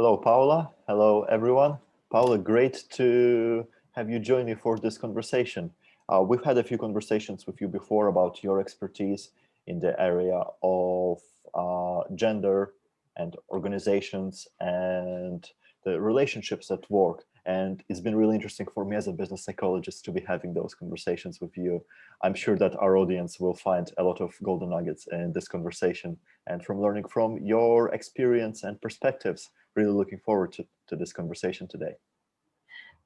Hello, Paula. Hello, everyone. Paula, great to have you join me for this conversation. We've had a few conversations with you before about your expertise in the area of gender and organizations and the relationships at work. And it's been really interesting for me as a business psychologist to be having those conversations with you. I'm sure that our audience will find a lot of golden nuggets in this conversation. And from learning from your experience and perspectives, really looking forward to this conversation today.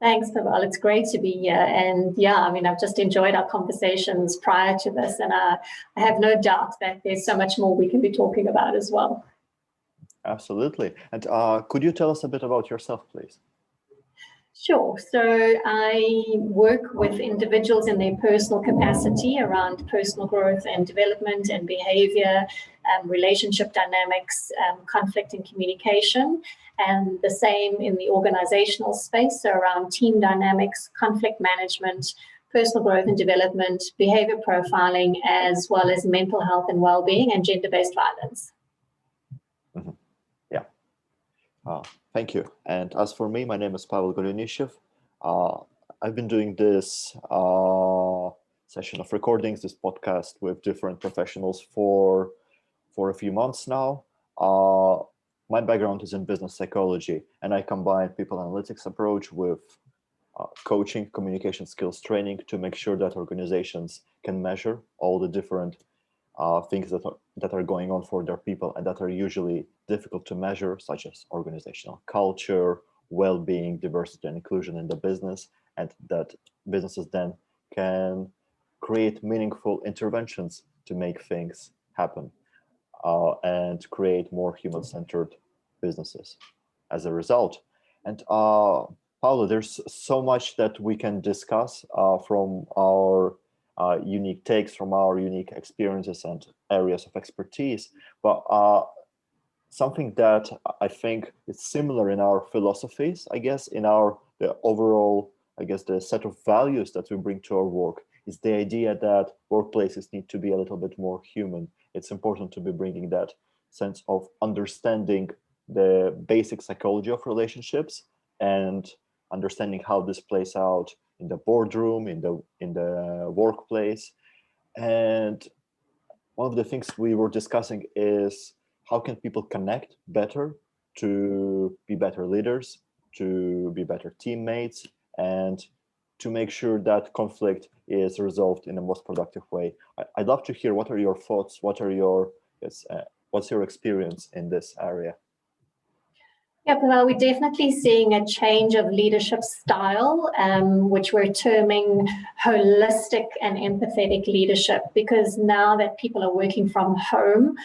Thanks, Pavel. It's great to be here. And yeah, I mean, I've just enjoyed our conversations prior to this, and I have no doubt that there's so much more we can be talking about as well. Absolutely. And could you tell us a bit about yourself, please? Sure. So I work with individuals in their personal capacity around personal growth and development and behavior, relationship dynamics, conflict and communication, and the same in the organizational space, so around team dynamics, conflict management, personal growth and development, behavior profiling, as well as mental health and well-being and gender-based violence. Mm-hmm. Yeah. Thank you. And as for me, my name is 𝗕𝗂𝗀𝗁𝗂𝗃. I've been doing this session of recordings, this podcast with different professionals for a few months now. My background is in business psychology, and I combine people analytics approach with coaching, communication skills training to make sure that organizations can measure all the different things that are going on for their people and that are usually difficult to measure, such as organizational culture, well-being, diversity and inclusion in the business, and that businesses then can create meaningful interventions to make things happen and create more human-centered businesses as a result. And Paula, there's so much that we can discuss from our unique takes, from our unique experiences and areas of expertise, but something that I think is similar in our philosophies, I guess, in the overall, I guess, the set of values that we bring to our work is the idea that workplaces need to be a little bit more human. It's important to be bringing that sense of understanding the basic psychology of relationships and understanding how this plays out in the boardroom, in the workplace. And one of the things we were discussing is how can people connect better to be better leaders, to be better teammates, and to make sure that conflict is resolved in the most productive way. I'd love to hear what are your thoughts, what's your experience in this area? Yeah, Pavel, we're definitely seeing a change of leadership style, which we're terming holistic and empathetic leadership, because now that people are working from home,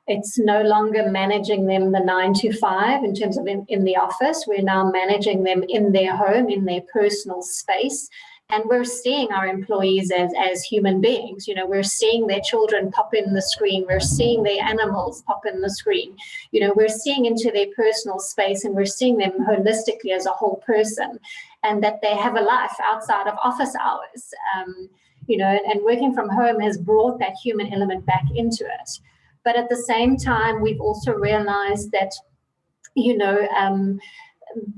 it's no longer managing them the 9 to 5 in terms of in the office. We're now managing them in their home, in their personal space. And we're seeing our employees as human beings. You know, we're seeing their children pop in the screen. We're seeing their animals pop in the screen. You know, we're seeing into their personal space, and we're seeing them holistically as a whole person, and that they have a life outside of office hours. You know, and working from home has brought that human element back into it. But at the same time, we've also realized that, you know,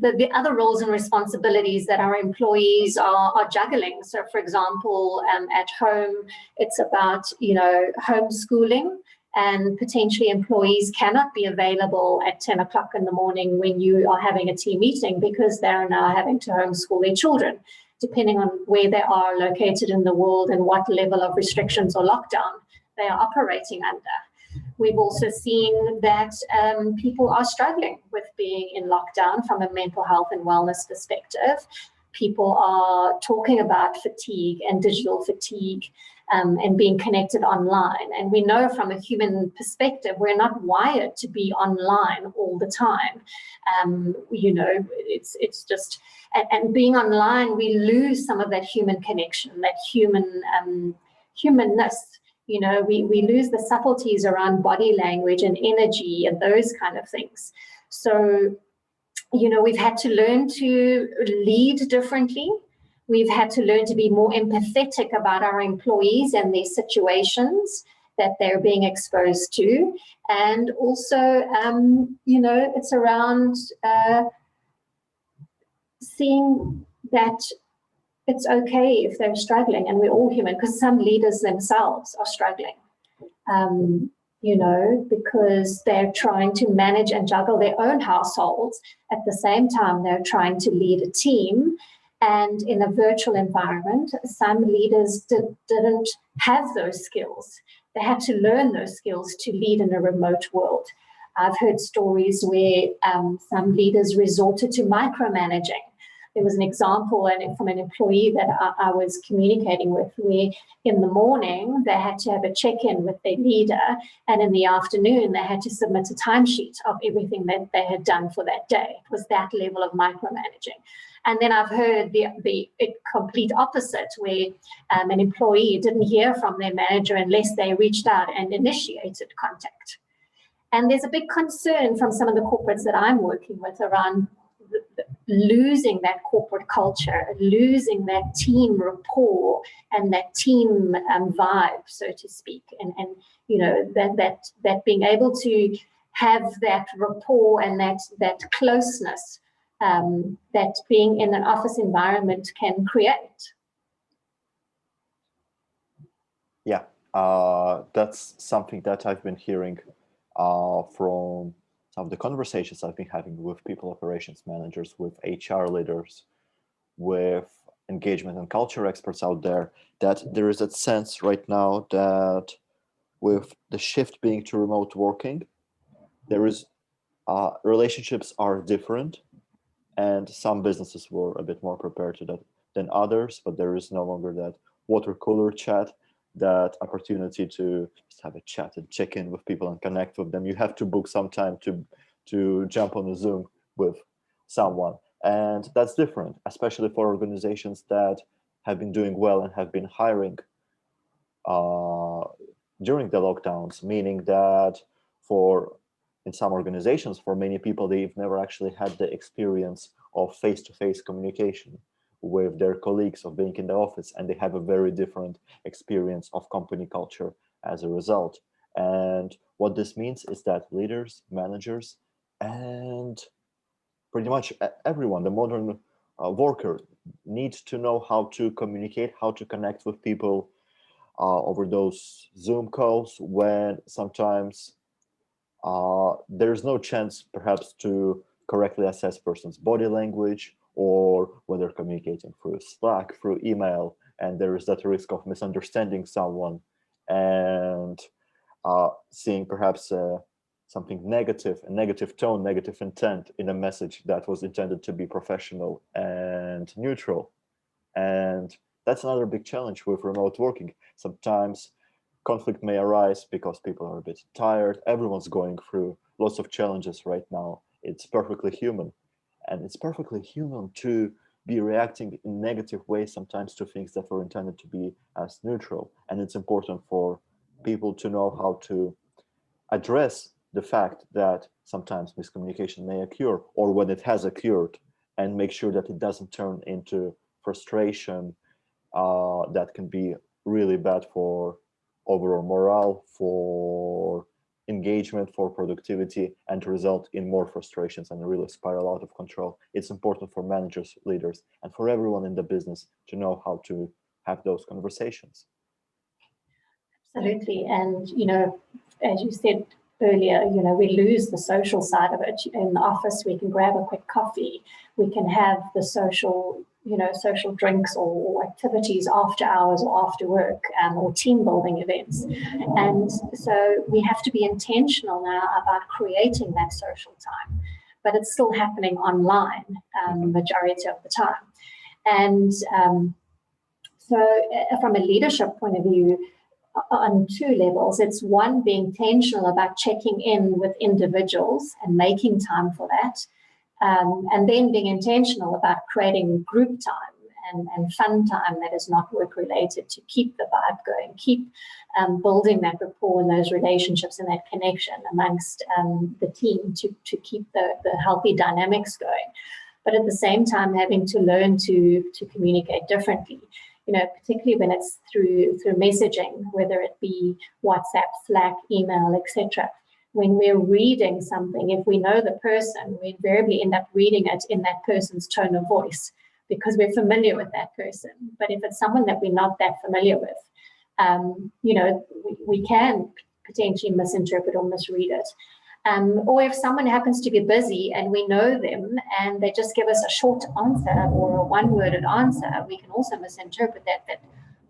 the other roles and responsibilities that our employees are juggling. So, for example, at home, it's about, you know, homeschooling, and potentially employees cannot be available at 10 o'clock in the morning when you are having a team meeting, because they're now having to homeschool their children, depending on where they are located in the world and what level of restrictions or lockdown they are operating under. We've also seen that people are struggling with being in lockdown from a mental health and wellness perspective. People are talking about fatigue and digital fatigue and being connected online. And we know from a human perspective, we're not wired to be online all the time. You know, it's just, and being online, we lose some of that human connection, that humanness. You know, we lose the subtleties around body language and energy and those kind of things. So, you know, we've had to learn to lead differently. We've had to learn to be more empathetic about our employees and their situations, that they're being exposed to. And also, you know, it's around seeing that it's okay if they're struggling, and we're all human, because some leaders themselves are struggling, you know, because they're trying to manage and juggle their own households. At the same time, they're trying to lead a team. And in a virtual environment, some leaders didn't have those skills. They had to learn those skills to lead in a remote world. I've heard stories where some leaders resorted to micromanaging. There was an example from an employee that I was communicating with, where in the morning they had to have a check-in with their leader, and in the afternoon they had to submit a timesheet of everything that they had done for that day. It was that level of micromanaging. And then I've heard the complete opposite, where an employee didn't hear from their manager unless they reached out and initiated contact. And there's a big concern from some of the corporates that I'm working with around losing that corporate culture, losing that team rapport and that team vibe, so to speak, and you know, that being able to have that rapport and that closeness that being in an office environment can create. Yeah, that's something that I've been hearing from some of the conversations I've been having with people operations managers, with HR leaders, with engagement and culture experts out there, that there is that sense right now that with the shift being to remote working, there is relationships are different, and some businesses were a bit more prepared to that than others, but there is no longer that water cooler chat, that opportunity to just have a chat and check in with people and connect with them. You have to book some time to jump on a Zoom with someone. And that's different, especially for organizations that have been doing well and have been hiring during the lockdowns, meaning that in some organizations, for many people, they've never actually had the experience of face-to-face communication with their colleagues, of being in the office, and they have a very different experience of company culture as a result. And what this means is that leaders, managers, and pretty much everyone, the modern worker, needs to know how to communicate, how to connect with people over those Zoom calls, when sometimes there's no chance perhaps to correctly assess person's body language, or when they're communicating through Slack, through email, and there is that risk of misunderstanding someone and seeing perhaps something negative, a negative tone, negative intent in a message that was intended to be professional and neutral. And that's another big challenge with remote working. Sometimes conflict may arise because people are a bit tired. Everyone's going through lots of challenges right now. It's perfectly human. And it's perfectly human to be reacting in negative ways sometimes to things that were intended to be as neutral. And it's important for people to know how to address the fact that sometimes miscommunication may occur, or when it has occurred, and make sure that it doesn't turn into frustration that can be really bad for overall morale, for engagement, for productivity, and to result in more frustrations and really spiral out of control. It's important for managers, leaders, and for everyone in the business to know how to have those conversations. Absolutely. And, you know, as you said earlier, you know, we lose the social side of it. In the office, we can grab a quick coffee. We can have the social, you know, social drinks or activities after hours or after work, or team building events. And so we have to be intentional now about creating that social time, but it's still happening online majority of the time. And so from a leadership point of view, on two levels. It's one, being intentional about checking in with individuals and making time for that. And then being intentional about creating group time and fun time that is not work related, to keep the vibe going, keep building that rapport and those relationships and that connection amongst the team to keep the healthy dynamics going. But at the same time, having to learn to communicate differently. particularly when it's through messaging, whether it be WhatsApp, Slack, email, etc. When we're reading something, if we know the person, we invariably end up reading it in that person's tone of voice because we're familiar with that person. But if it's someone that we're not that familiar with, we can potentially misinterpret or misread it. Or if someone happens to be busy and we know them and they just give us a short answer or a one-worded answer, we can also misinterpret that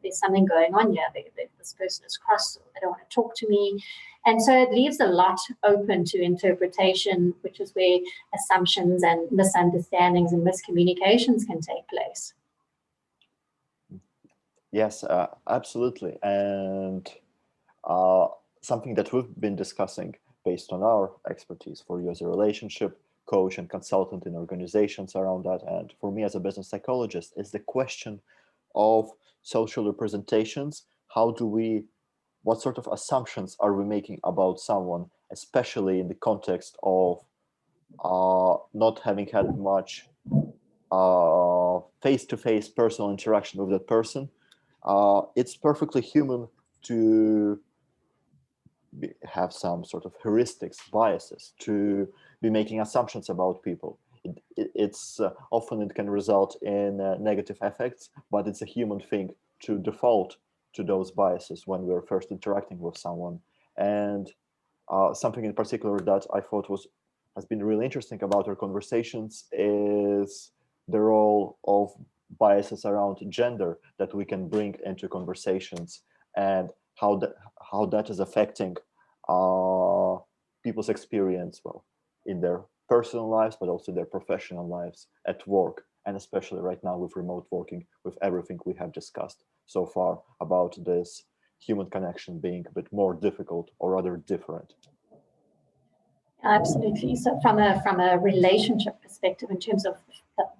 there's something going on here, that this person is cross, or they don't want to talk to me. And so it leaves a lot open to interpretation, which is where assumptions and misunderstandings and miscommunications can take place. Yes, absolutely. And something that we've been discussing based on our expertise for you as a relationship coach and consultant in organizations around that, and for me as a business psychologist, is the question of social representations. What sort of assumptions are we making about someone, especially in the context of not having had much face-to-face personal interaction with that person? It's perfectly human to have some sort of heuristics, biases, to be making assumptions about people. It's often it can result in negative effects, but it's a human thing to default to those biases when we're first interacting with someone. And something in particular that I thought has been really interesting about our conversations is the role of biases around gender that we can bring into conversations, and how that is affecting people's experience, well, in their personal lives, but also their professional lives, at work, and especially right now with remote working, with everything we have discussed so far about this human connection being a bit more difficult or rather different. Absolutely. So from a relationship perspective, in terms of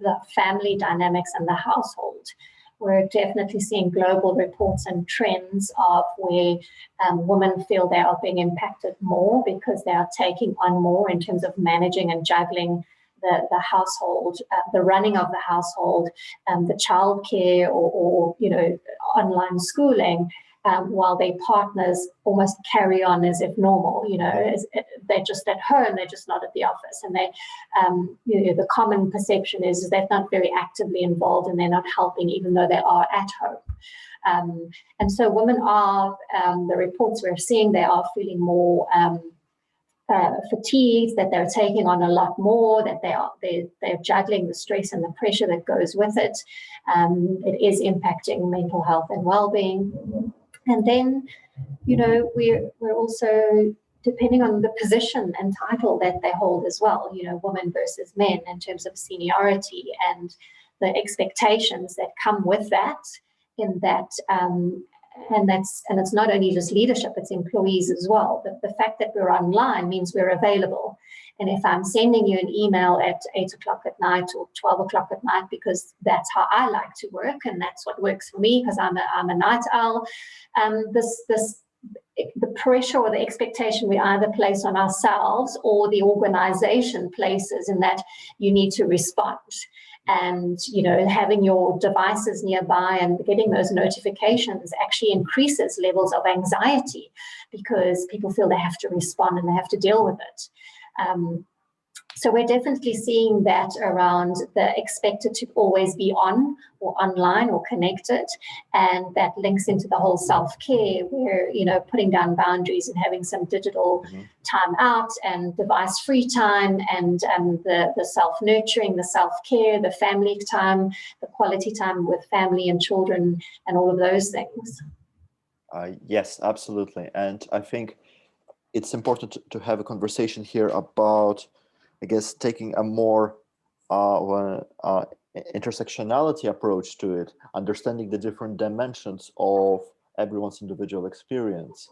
the family dynamics and the household, we're definitely seeing global reports and trends of where women feel they are being impacted more because they are taking on more in terms of managing and juggling the household, the running of the household, the childcare or online schooling, while their partners almost carry on as if normal. They're just at home, they're just not at the office, and the common perception is they're not very actively involved and they're not helping, even though they are at home. And so women are, the reports we're seeing, they are feeling more fatigued, that they're taking on a lot more, that they're juggling the stress and the pressure that goes with it. It is impacting mental health and well-being. And then, we're also, depending on the position and title that they hold as well, women versus men in terms of seniority and the expectations that come with that, and it's not only just leadership, it's employees as well. The fact that we're online means we're available. And if I'm sending you an email at 8 o'clock at night or 12 o'clock at night, because that's how I like to work and that's what works for me, because I'm a night owl, the pressure or the expectation we either place on ourselves or the organization places in that you need to respond. And, having your devices nearby and getting those notifications actually increases levels of anxiety because people feel they have to respond and they have to deal with it. So we're definitely seeing that around the expected to always be on or online or connected. And that links into the whole self-care where, putting down boundaries and having some digital time out and device-free time and the self-nurturing, the self-care, the family time, the quality time with family and children and all of those things. Yes, absolutely. And I think it's important to have a conversation here about, I guess, taking a more intersectionality approach to it, understanding the different dimensions of everyone's individual experience.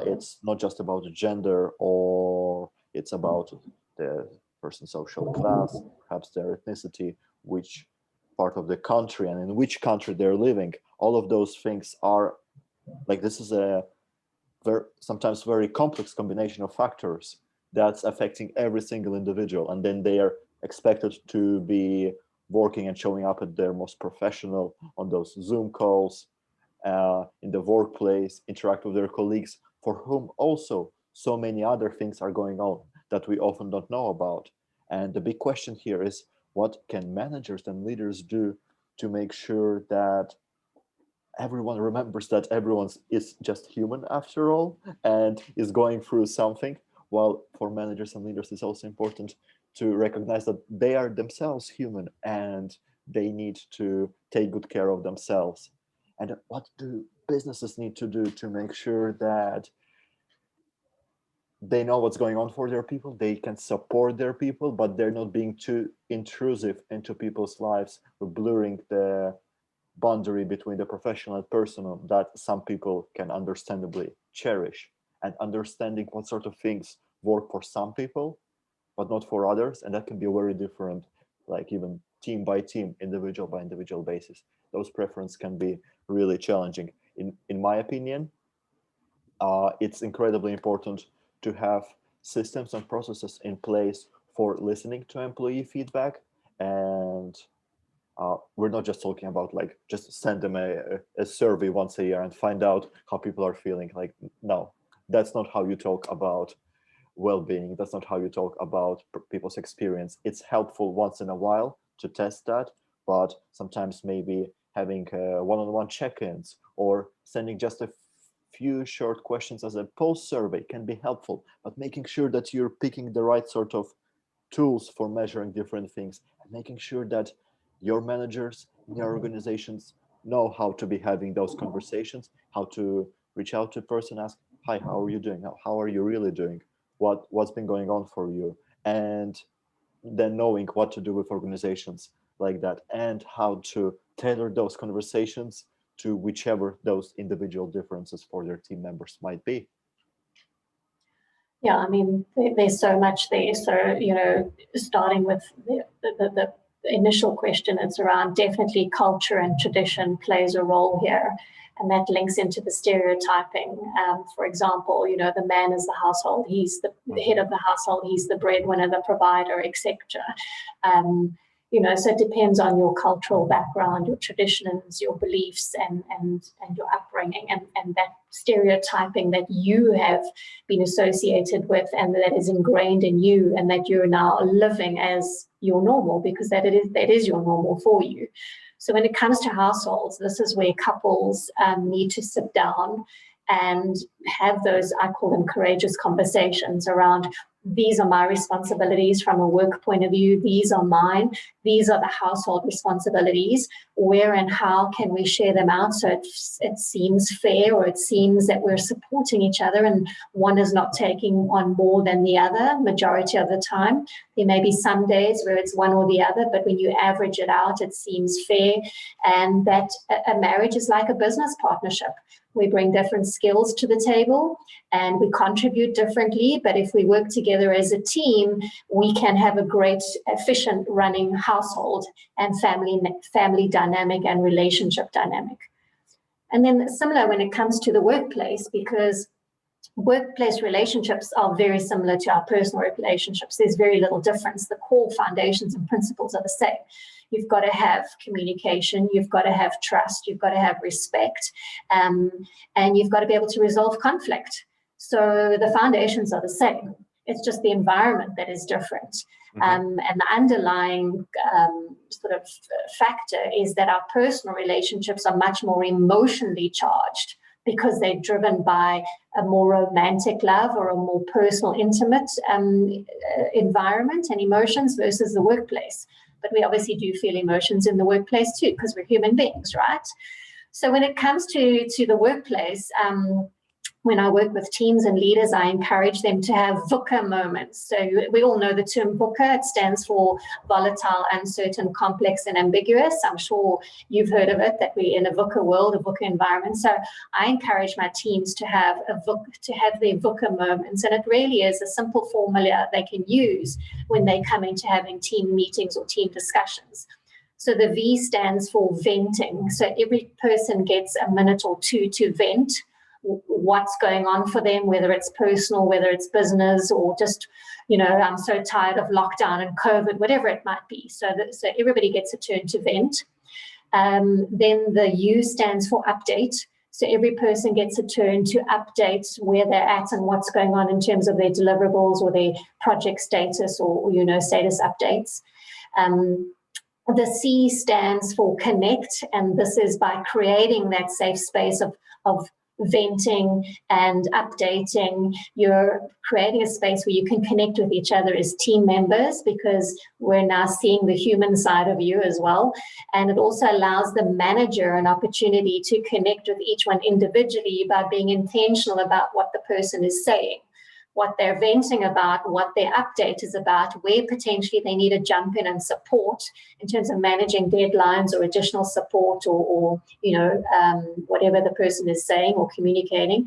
It's not just about gender, or it's about the person's social class, perhaps their ethnicity, which part of the country, and in which country they're living. All of those things are, this is a sometimes very complex combination of factors that's affecting every single individual, and then they are expected to be working and showing up at their most professional on those Zoom calls, in the workplace, interact with their colleagues, for whom also so many other things are going on that we often don't know about. And the big question here is, what can managers and leaders do to make sure that everyone remembers that everyone is just human after all and is going through something? While for managers and leaders, it's also important to recognize that they are themselves human and they need to take good care of themselves. And what do businesses need to do to make sure that they know what's going on for their people, they can support their people, but they're not being too intrusive into people's lives, blurring the boundary between the professional and personal that some people can understandably cherish, and understanding what sort of things work for some people, but not for others. And that can be very different, like even team by team, individual by individual basis. Those preferences can be really challenging. In my opinion, it's incredibly important to have systems and processes in place for listening to employee feedback. And we're not just talking about like just send them a survey once a year and find out how people are feeling. Like, no, that's not how you talk about well-being. That's not how you talk about people's experience. It's helpful once in a while to test that, but sometimes maybe having one-on-one check-ins or sending just a few short questions as a post survey can be helpful, but making sure that you're picking the right sort of tools for measuring different things, and making sure that your managers in your organizations know how to be having those conversations, how to reach out to a person, ask, hi, how are you doing? How are you really doing? What's been going on for you? And then knowing what to do with organizations like that, and how to tailor those conversations to whichever those individual differences for their team members might be. Yeah, I mean, there's so much there. So, you know, starting with the initial question, it's around definitely culture and tradition plays a role here. And that links into the stereotyping. For example, you know, the man is the household, he's the head of the household, he's the breadwinner, the provider, etc. You know, so it depends on your cultural background, your traditions, your beliefs, and your upbringing, and that stereotyping that you have been associated with, and that is ingrained in you, and that you're now living as your normal, because that is your normal for you. So when it comes to households, this is where couples need to sit down and have those, I call them courageous conversations around, these are my responsibilities from a work point of view, these are mine, these are the household responsibilities, where and how can we share them out so it seems fair, or it seems that we're supporting each other and one is not taking on more than the other majority of the time. There may be some days where it's one or the other, but when you average it out, it seems fair. And that a marriage is like a business partnership. We bring different skills to the table and we contribute differently, but if we work together as a team, we can have a great, efficient running household and family dynamic and relationship dynamic. And then similar when it comes to the workplace, because workplace relationships are very similar to our personal relationships. There's very little difference. The core foundations and principles are the same. You've got to have communication, you've got to have trust, you've got to have respect, and you've got to be able to resolve conflict. So the foundations are the same. It's just the environment that is different. And the underlying sort of factor is that our personal relationships are much more emotionally charged, because they're driven by a more romantic love or a more personal, intimate environment and emotions versus the workplace. But we obviously do feel emotions in the workplace too, because we're human beings, right? So when it comes to the workplace, when I work with teams and leaders, I encourage them to have VUCA moments. So we all know the term VUCA. It stands for volatile, uncertain, complex, and ambiguous. I'm sure you've heard of it, that we're in a VUCA world, a VUCA environment. So I encourage my teams to have their VUCA moments. And it really is a simple formula they can use when they come into having team meetings or team discussions. So the V stands for venting. So every person gets a minute or two to vent what's going on for them, whether it's personal, whether it's business, or just, you know, I'm so tired of lockdown and COVID, whatever it might be. So everybody gets a turn to vent. Then the U stands for update. So every person gets a turn to update where they're at and what's going on in terms of their deliverables or their project status, or you know, status updates. The C stands for connect, and this is by creating that safe space of venting and updating. You're creating a space where you can connect with each other as team members, because we're now seeing the human side of you as well. And it also allows the manager an opportunity to connect with each one individually by being intentional about what the person is saying, what they're venting about, what their update is about, where potentially they need to jump in and support in terms of managing deadlines or additional support, or you know, whatever the person is saying or communicating.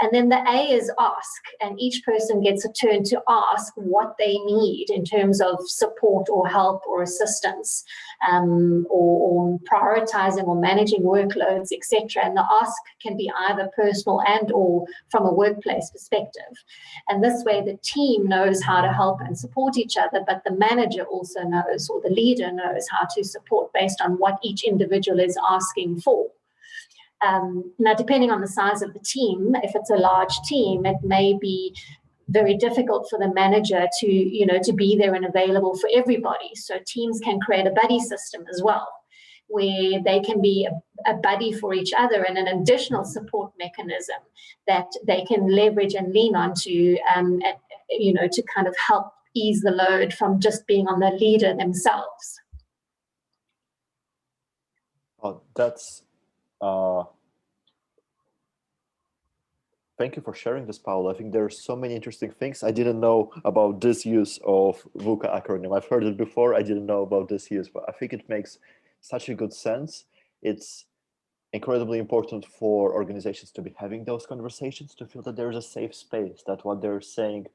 And then the A is ask, and each person gets a turn to ask what they need in terms of support or help or assistance, or prioritizing or managing workloads, etc. And the ask can be either personal and or from a workplace perspective. And this way the team knows how to help and support each other, but the manager also knows, or the leader knows, how to support based on what each individual is asking for. Now, depending on the size of the team, if it's a large team, it may be very difficult for the manager to, you know, to be there and available for everybody. So teams can create a buddy system as well, where they can be a buddy for each other and an additional support mechanism that they can leverage and lean on to, you know, to kind of help ease the load from just being on the leader themselves. Oh, that's thank you for sharing this, Paula. I think there are so many interesting things. I didn't know about this use of VUCA acronym. I've heard it before. I didn't know about this use, but I think it makes such a good sense. It's incredibly important for organizations to be having those conversations, to feel that there is a safe space, that what they're saying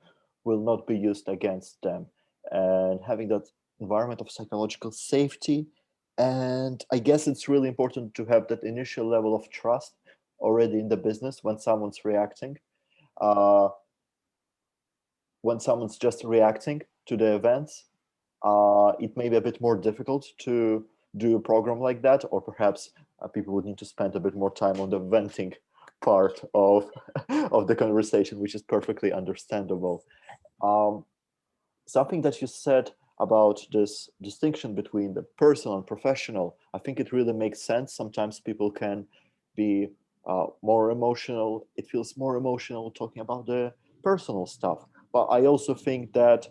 will not be used against them, and having that environment of psychological safety. And I guess it's really important to have that initial level of trust already in the business when someone's reacting. When someone's just reacting to the events, it may be a bit more difficult to do a program like that, or perhaps people would need to spend a bit more time on the venting part of the conversation, which is perfectly understandable. Something that you said about this distinction between the personal and professional, I think it really makes sense. Sometimes people can be more emotional. It feels more emotional talking about the personal stuff. But I also think that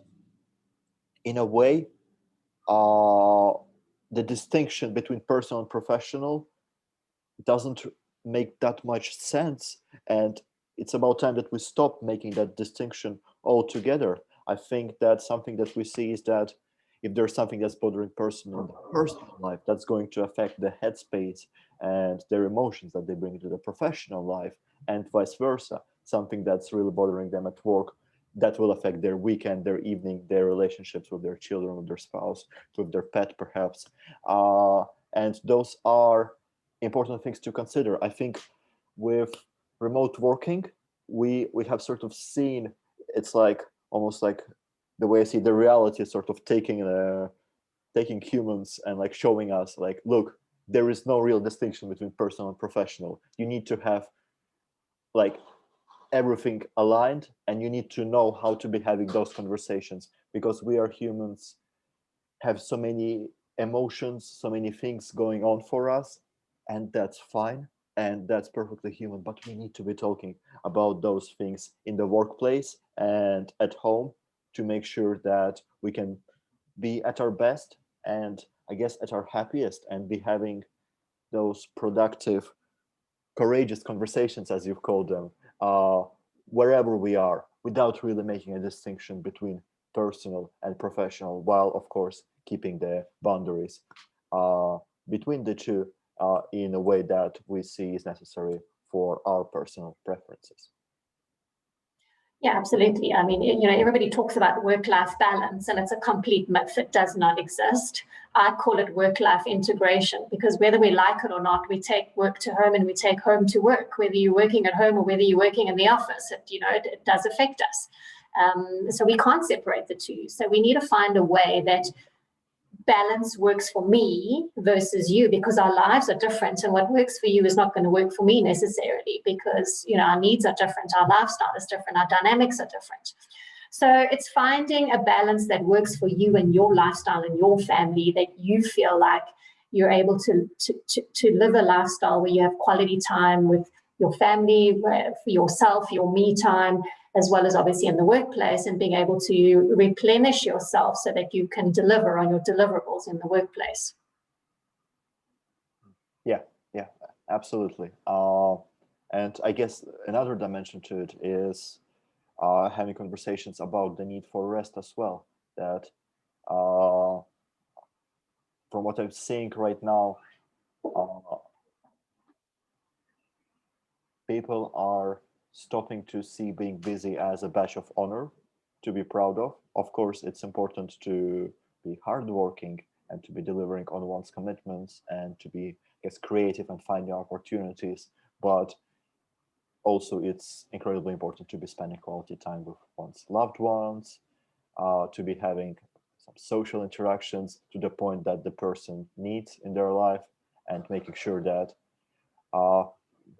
in a way, the distinction between personal and professional doesn't make that much sense. And it's about time that we stop making that distinction altogether. I think that something that we see is that if there's something that's bothering person in the personal life, that's going to affect the headspace and their emotions that they bring into the professional life, and vice versa. Something that's really bothering them at work, that will affect their weekend, their evening, their relationships with their children, with their spouse, with their pet, perhaps. And those are important things to consider. I think with remote working, we have sort of seen, it's like almost like the way I see the reality is sort of taking humans and like showing us like, look, there is no real distinction between personal and professional. You need to have like everything aligned, and you need to know how to be having those conversations, because we are humans, have so many emotions, so many things going on for us, and that's fine. And that's perfectly human, but we need to be talking about those things in the workplace and at home to make sure that we can be at our best and I guess at our happiest, and be having those productive, courageous conversations, as you've called them, wherever we are, without really making a distinction between personal and professional, while of course keeping the boundaries between the two in a way that we see is necessary for our personal preferences. Yeah, absolutely. I mean, everybody talks about work-life balance, and it's a complete myth. It does not exist. I call it work-life integration, because whether we like it or not, we take work to home and we take home to work, whether you're working at home or whether you're working in the office. It does affect us. So we can't separate the two. So we need to find a way that balance works for me versus you, because our lives are different, and what works for you is not going to work for me necessarily, because our needs are different, our lifestyle is different, our dynamics are different. So it's finding a balance that works for you and your lifestyle and your family, that you feel like you're able to live a lifestyle where you have quality time with your family, for yourself, your me time, as well as obviously in the workplace, and being able to replenish yourself so that you can deliver on your deliverables in the workplace. Yeah, absolutely. And I guess another dimension to it is having conversations about the need for rest as well. That from what I'm seeing right now, people are stopping to see being busy as a badge of honor to be proud of. Of course, it's important to be hardworking and to be delivering on one's commitments and to be, I guess, creative and finding opportunities. But also, it's incredibly important to be spending quality time with one's loved ones, to be having some social interactions to the point that the person needs in their life, and making sure that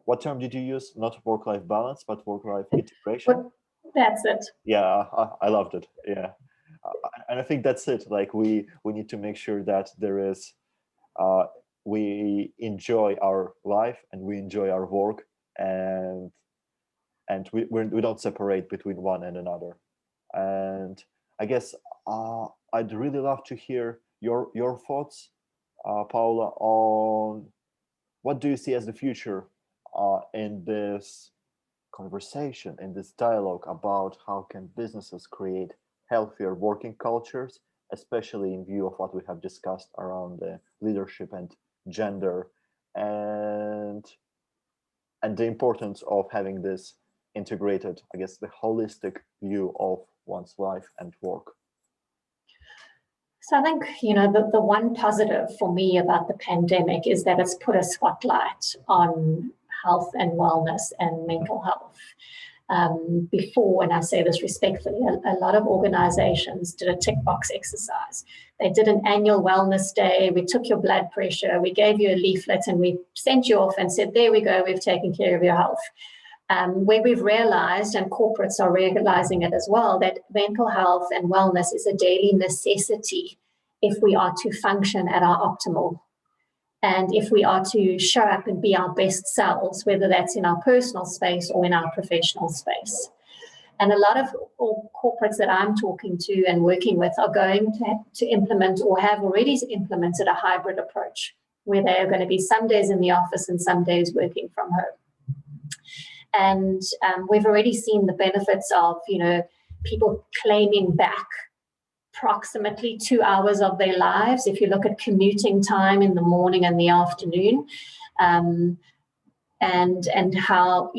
what term did you use? Not work-life balance, but work-life integration? That's it. Yeah, I loved it. Yeah. And I think that's it. Like we need to make sure that there is, we enjoy our life and we enjoy our work, and we don't separate between one and another. And I guess I'd really love to hear your thoughts, Paula, on what do you see as the future in this conversation, in this dialogue about how can businesses create healthier working cultures, especially in view of what we have discussed around the leadership and gender, and the importance of having this integrated, I guess, the holistic view of one's life and work. So I think, the one positive for me about the pandemic is that it's put a spotlight on health and wellness and mental health. Before, and I say this respectfully, a lot of organizations did a tick box exercise. They did an annual wellness day. We took your blood pressure, we gave you a leaflet, and we sent you off and said, there we go, we've taken care of your health. Where we've realized, and corporates are realizing it as well, that mental health and wellness is a daily necessity if we are to function at our optimal. And if we are to show up and be our best selves, whether that's in our personal space or in our professional space. And a lot of corporates that I'm talking to and working with are going to implement, or have already implemented, a hybrid approach, where they are going to be some days in the office and some days working from home. And we've already seen the benefits of, people claiming back approximately 2 hours of their lives. If you look at commuting time in the morning and the afternoon, and how,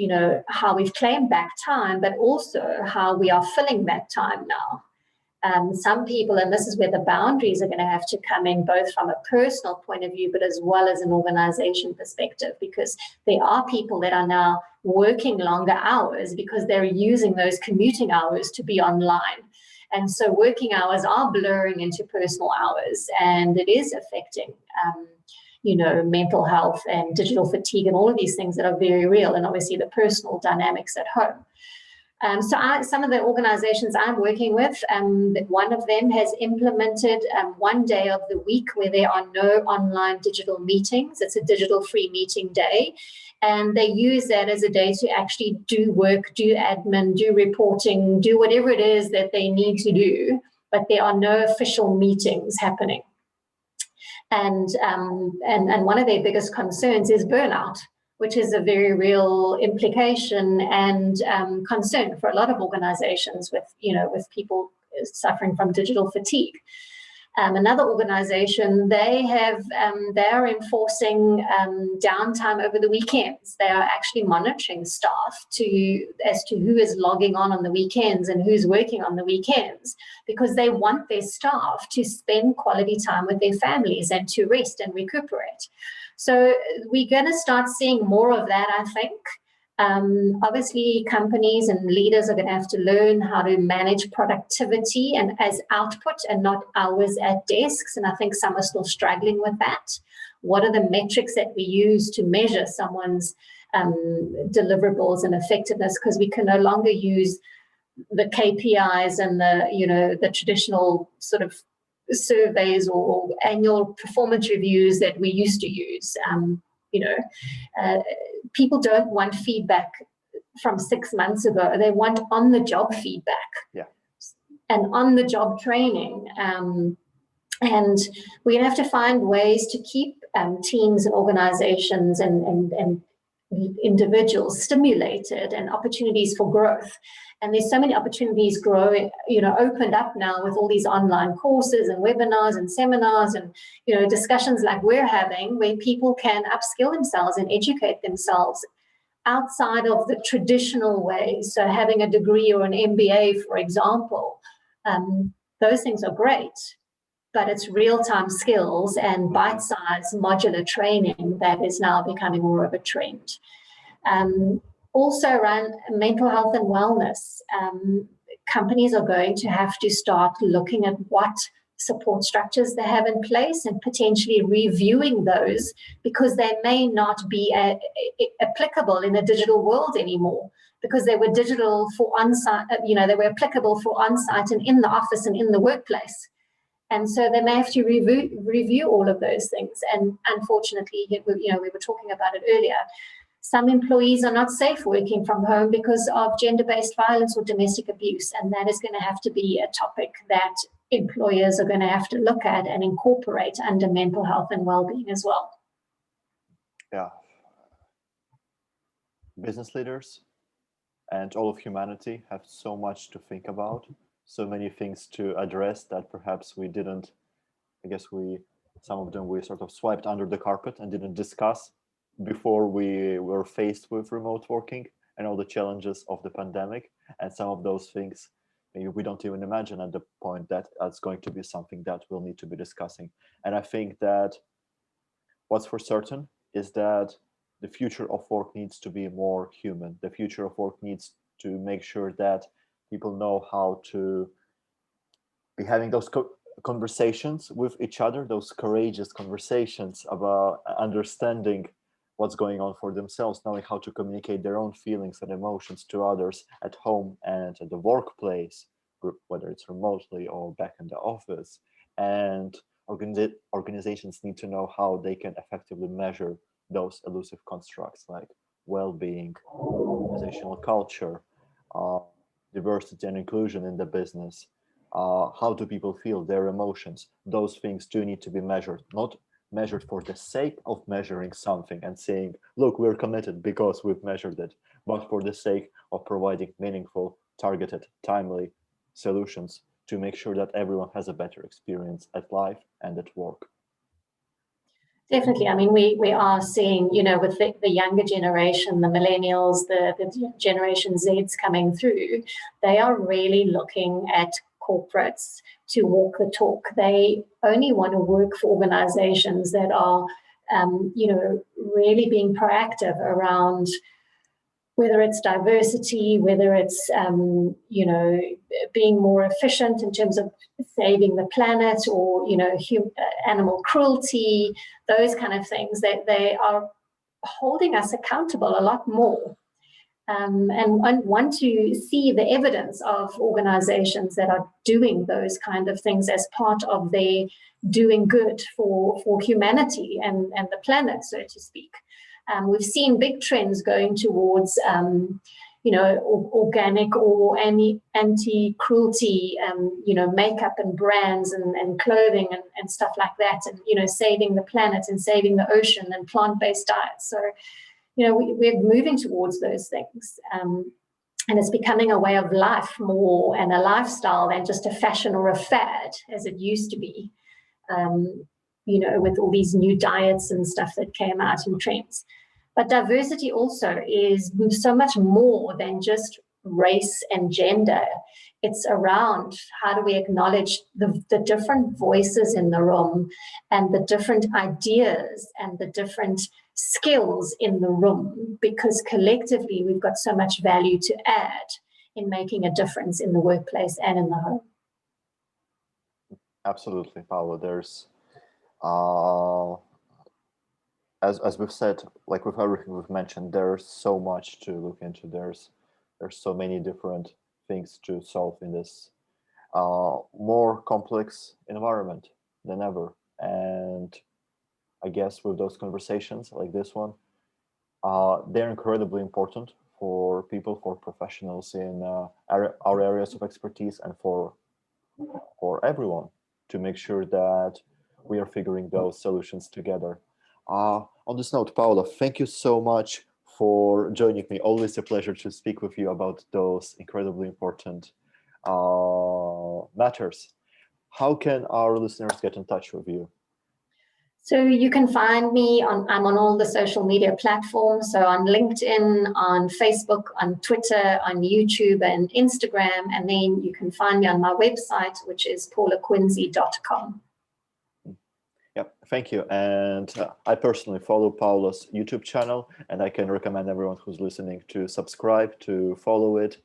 how we've claimed back time, but also how we are filling that time now. Some people, and this is where the boundaries are going to have to come in, both from a personal point of view, but as well as an organization perspective, because there are people that are now working longer hours because they're using those commuting hours to be online. And so working hours are blurring into personal hours, and it is affecting, mental health and digital fatigue and all of these things that are very real, and obviously the personal dynamics at home. Some of the organizations I'm working with, one of them has implemented 1 day of the week where there are no online digital meetings. It's a digital free meeting day. And they use that as a day to actually do work, do admin, do reporting, do whatever it is that they need to do, but there are no official meetings happening. And one of their biggest concerns is burnout, which is a very real implication and concern for a lot of organizations with people suffering from digital fatigue. Another organization, they are enforcing downtime over the weekends. They are actually monitoring staff as to who is logging on the weekends and who's working on the weekends, because they want their staff to spend quality time with their families and to rest and recuperate. So we're going to start seeing more of that, I think. Obviously, companies and leaders are going to have to learn how to manage productivity and as output and not hours at desks. And I think some are still struggling with that. What are the metrics that we use to measure someone's deliverables and effectiveness? Because we can no longer use the KPIs and the traditional sort of surveys or annual performance reviews that we used to use. People don't want feedback from 6 months ago. They want on-the-job feedback and on-the-job training. And we're going to have to find ways to keep teams and organizations and individuals stimulated and opportunities for growth. And there's so many opportunities growing, opened up now with all these online courses and webinars and seminars and, discussions like we're having, where people can upskill themselves and educate themselves outside of the traditional ways. So having a degree or an MBA, for example, those things are great, but it's real-time skills and bite-sized modular training that is now becoming more of a trend. Also around mental health and wellness, companies are going to have to start looking at what support structures they have in place and potentially reviewing those, because they may not be applicable in a digital world anymore, because they were digital for on-site, they were applicable for on-site and in the office and in the workplace. And so they may have to review all of those things. And unfortunately, we were talking about it earlier, some employees are not safe working from home because of gender-based violence or domestic abuse. And that is going to have to be a topic that employers are going to have to look at and incorporate under mental health and well-being as well. Yeah. Business leaders and all of humanity have so much to think about, so many things to address that perhaps we didn't, some of them we sort of swiped under the carpet and didn't discuss before we were faced with remote working and all the challenges of the pandemic. And some of those things, maybe we don't even imagine at the point that it's going to be something that we'll need to be discussing. And I think that what's for certain is that the future of work needs to be more human. The future of work needs to make sure that people know how to be having those conversations with each other, those courageous conversations about understanding what's going on for themselves, knowing how to communicate their own feelings and emotions to others at home and at the workplace, whether it's remotely or back in the office. And organizations need to know how they can effectively measure those elusive constructs like well-being, organizational culture, diversity and inclusion in the business. How do people feel, their emotions? Those things do need to be measured, not measured for the sake of measuring something and saying, look, we're committed because we've measured it, but for the sake of providing meaningful, targeted, timely solutions to make sure that everyone has a better experience at life and at work. Definitely. I mean, we are seeing, with the younger generation, the millennials, the Generation Zs coming through, they are really looking at corporates to walk the talk. They only want to work for organizations that are, really being proactive around whether it's diversity, whether it's, being more efficient in terms of saving the planet or, animal cruelty, those kind of things, that they are holding us accountable a lot more. And want to see the evidence of organizations that are doing those kind of things as part of their doing good for humanity and the planet, so to speak. We've seen big trends going towards, organic or anti-cruelty, makeup and brands and clothing and stuff like that, and, saving the planet and saving the ocean and plant-based diets. So, we're moving towards those things. And it's becoming a way of life more and a lifestyle than just a fashion or a fad as it used to be. you know, with all these new diets and stuff that came out and trends. But diversity also is so much more than just race and gender. It's around how do we acknowledge the different voices in the room and the different ideas and the different skills in the room, because collectively we've got so much value to add in making a difference in the workplace and in the home. Absolutely, Paula. There's, as we've said, like with everything we've mentioned, there's so much to look into. There's so many different things to solve in this more complex environment than ever. And I guess with those conversations like this one, they're incredibly important for people, for professionals in our areas of expertise, and for everyone, to make sure that we are figuring those solutions together. On this note, Paula, thank you so much for joining me. Always a pleasure to speak with you about those incredibly important matters. How can our listeners get in touch with you? So you can find me I'm on all the social media platforms. So on LinkedIn, on Facebook, on Twitter, on YouTube and Instagram. And then you can find me on my website, which is 𝗕𝘂𝗀𝗶𝗄𝗏.com. Yeah, thank you. And I personally follow Paula's YouTube channel, and I can recommend everyone who's listening to subscribe, to follow it.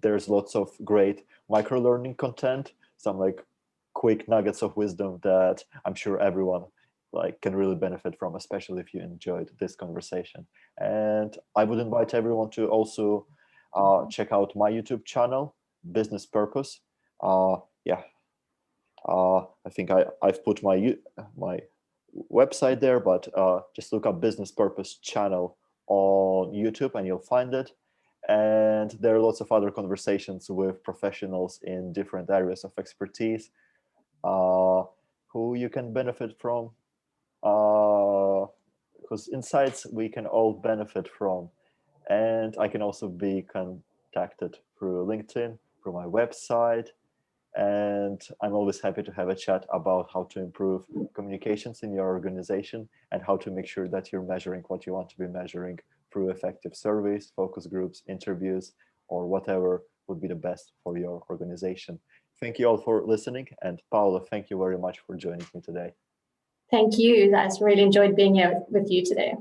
There's lots of great micro-learning content, some like quick nuggets of wisdom that I'm sure everyone can really benefit from, especially if you enjoyed this conversation. And I would invite everyone to also check out my YouTube channel, Business Purpose. I think I've put my website there, but just look up Business Purpose channel on YouTube and you'll find it. And there are lots of other conversations with professionals in different areas of expertise who you can benefit from, whose insights we can all benefit from. And I can also be contacted through LinkedIn, through my website. And I'm always happy to have a chat about how to improve communications in your organization and how to make sure that you're measuring what you want to be measuring through effective surveys, focus groups, interviews, or whatever would be the best for your organization. Thank you all for listening. And Paula, thank you very much for joining me today. Thank you. I really enjoyed being here with you today.